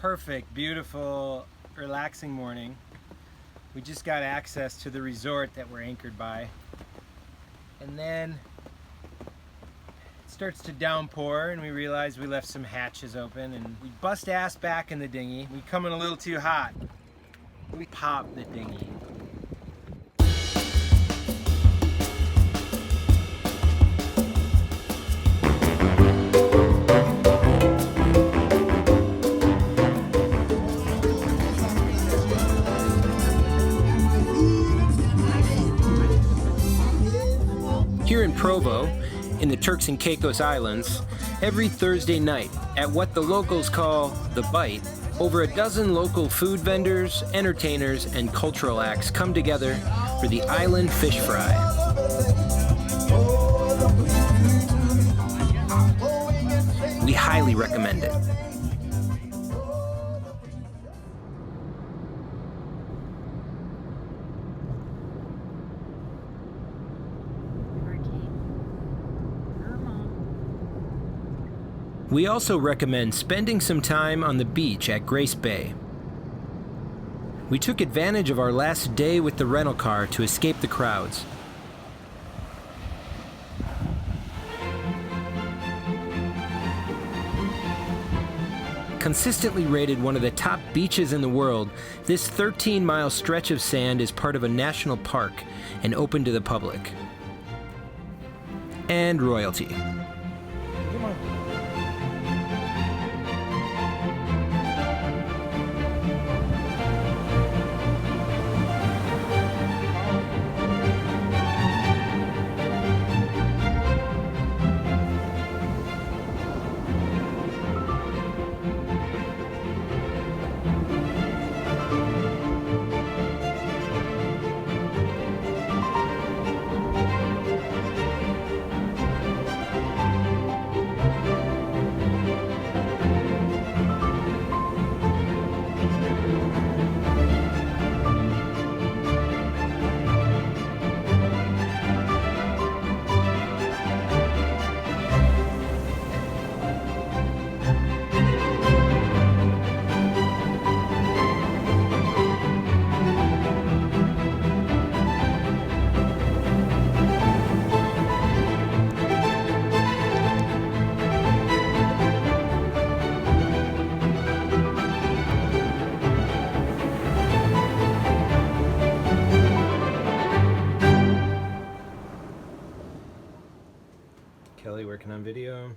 perfect, beautiful, relaxing morning. We just got access to the resort that we're anchored by. And then it starts to downpour and we realize we left some hatches open and we bust ass back in the dinghy. We come in a little too hot. We pop the dinghy. Here in Provo, in the Turks and Caicos Islands, every Thursday night at what the locals call The Bite, over a dozen local food vendors, entertainers, and cultural acts come together for the Island Fish Fry. We highly recommend it. We also recommend spending some time on the beach at Grace Bay. We took advantage of our last day with the rental car to escape the crowds. Consistently rated one of the top beaches in the world, this 13-mile stretch of sand is part of a national park and open to the public. And royalty. Kelly working on video.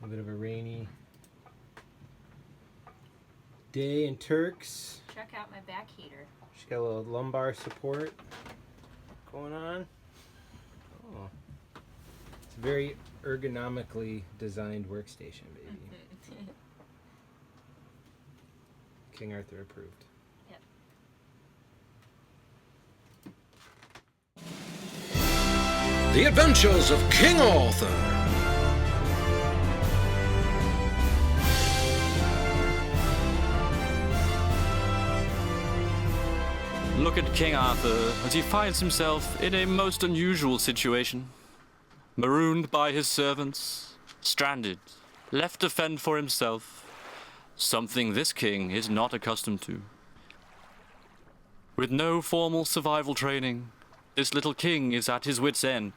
A bit of a rainy day in Turks. Check out my back heater. She's got a little lumbar support going on. Oh, it's a very ergonomically designed workstation, baby. King Arthur approved. Yep. The Adventures of King Arthur. Look at King Arthur as he finds himself in a most unusual situation. Marooned by his servants, stranded, left to fend for himself, something this king is not accustomed to. With no formal survival training, this little king is at his wit's end.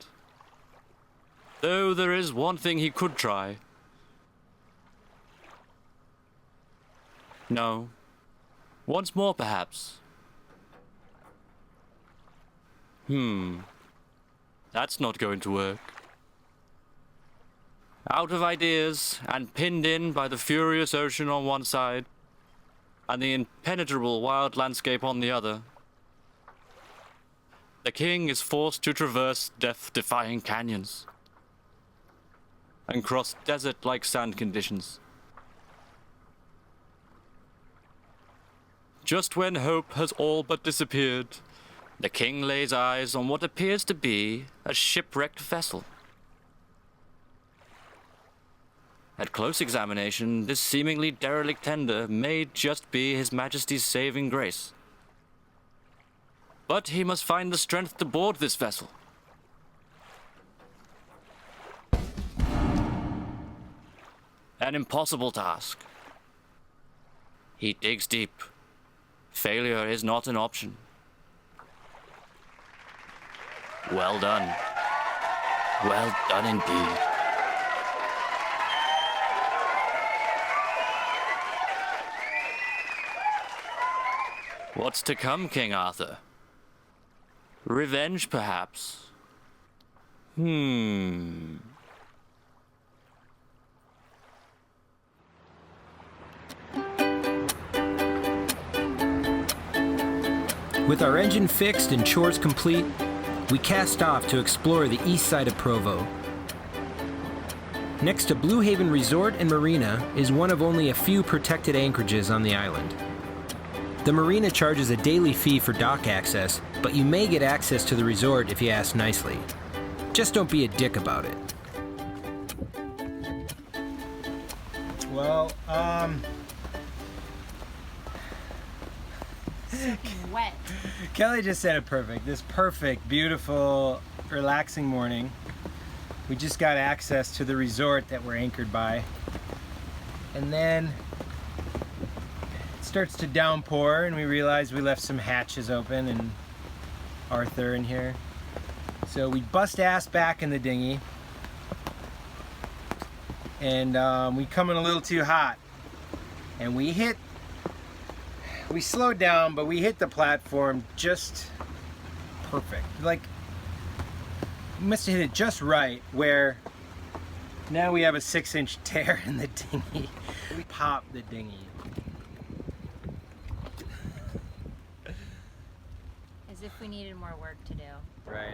Though there is one thing he could try. No. Once more, perhaps. That's not going to work. Out of ideas and pinned in by the furious ocean on one side and the impenetrable wild landscape on the other, the king is forced to traverse death-defying canyons and cross desert-like sand conditions. Just when hope has all but disappeared, the king lays eyes on what appears to be a shipwrecked vessel. At close examination, this seemingly derelict tender may just be His Majesty's saving grace. But he must find the strength to board this vessel. An impossible task. He digs deep. Failure is not an option. Well done. Well done indeed. What's to come, King Arthur? Revenge, perhaps? With our engine fixed and chores complete, we cast off to explore the east side of Provo. Next to Blue Haven Resort and Marina is one of only a few protected anchorages on the island. The marina charges a daily fee for dock access, but you may get access to the resort if you ask nicely. Just don't be a dick about it. Well, Wet. Kelly just said it perfect. This perfect, beautiful, relaxing morning. We just got access to the resort that we're anchored by. And then it starts to downpour and we realize we left some hatches open and Arthur in here. So we bust ass back in the dinghy. And we come in a little too hot. And we slowed down, but we hit the platform just perfect. Like, we must have hit it just right, where now we have a 6-inch tear in the dinghy. We popped the dinghy. As if we needed more work to do. Right.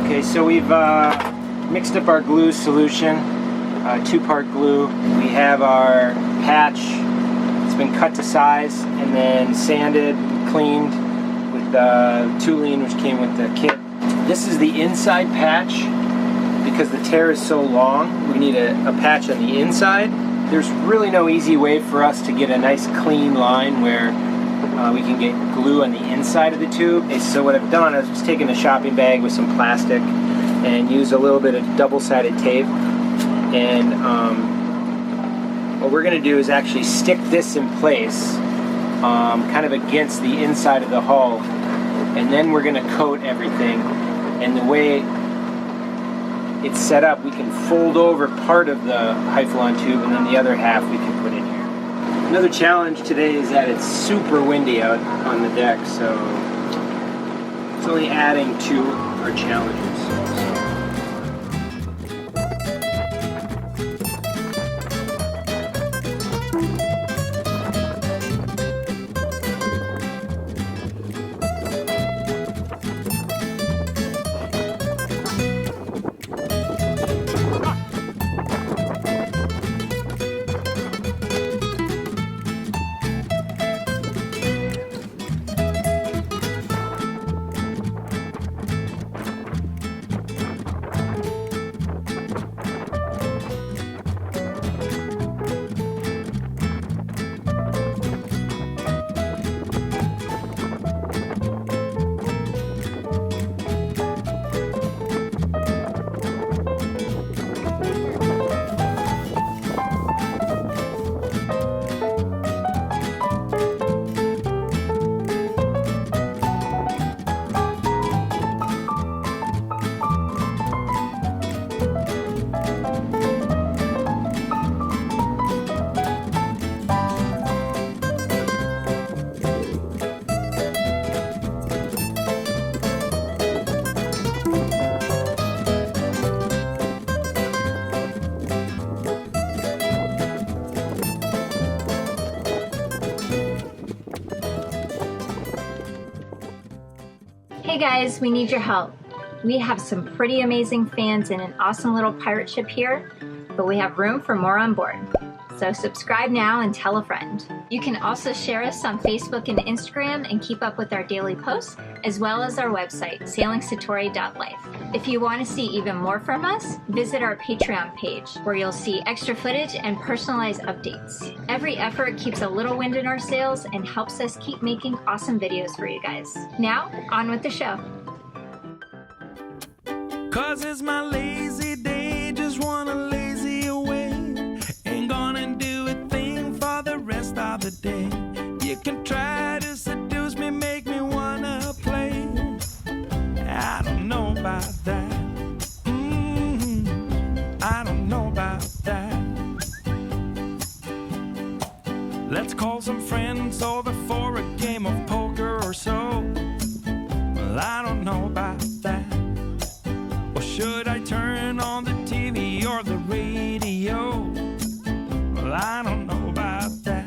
Okay, so we've mixed up our glue solution, 2-part glue. We have our patch. It's been cut to size and then sanded, cleaned with tooling which came with the kit. This is the inside patch. Because the tear is so long, we need a patch on the inside. There's really no easy way for us to get a nice clean line where we can get glue on the inside of the tube. Okay, so what I've done is just taken a shopping bag with some plastic and used a little bit of double-sided tape. And what we're going to do is actually stick this in place, kind of against the inside of the hull, and then we're going to coat everything. And the way it's set up, we can fold over part of the Hyphalon tube, and then the other half we can put in here. Another challenge today is that it's super windy out on the deck, so it's only adding to our challenges. Hey guys, we need your help. We have some pretty amazing fans and an awesome little pirate ship here, but we have room for more on board. So subscribe now and tell a friend. You can also share us on Facebook and Instagram and keep up with our daily posts, as well as our website, sailingsatori.life. If you want to see even more from us, visit our Patreon page, where you'll see extra footage and personalized updates. Every effort keeps a little wind in our sails and helps us keep making awesome videos for you guys. Now, on with the show. 'Cause it's my lazy day, just wanna lazy away. Ain't gonna do a thing for the rest of the day. You can try to seduce me, make me wanna play. I don't know about that. I don't know about that. Let's call some friends over for a game of poker or so. Well, I don't know about that. Or should I turn on the TV or the radio? Well, I don't know about that.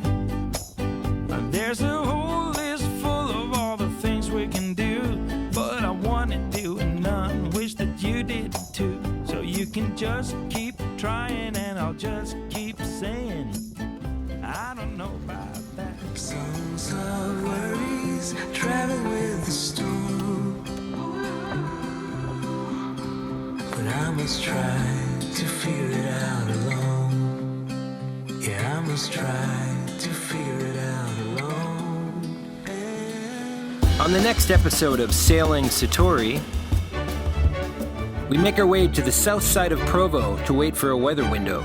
There's a whole list full of all the things we can do, but I want to do none. Wish that you did too. So you can just keep trying and I'll just keep saying, I don't know about that. Songs of worries, traveling with the storm. But I must try to figure it out alone. Yeah, I must try to figure it out alone. On the next episode of Sailing Satori, we make our way to the south side of Provo to wait for a weather window.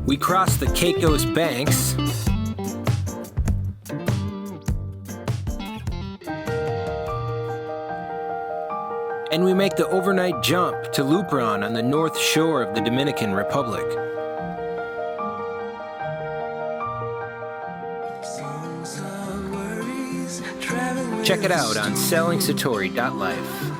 We cross the Caicos banks and we make the overnight jump to Lupron on the north shore of the Dominican Republic. Check it out on sailingsatori.life.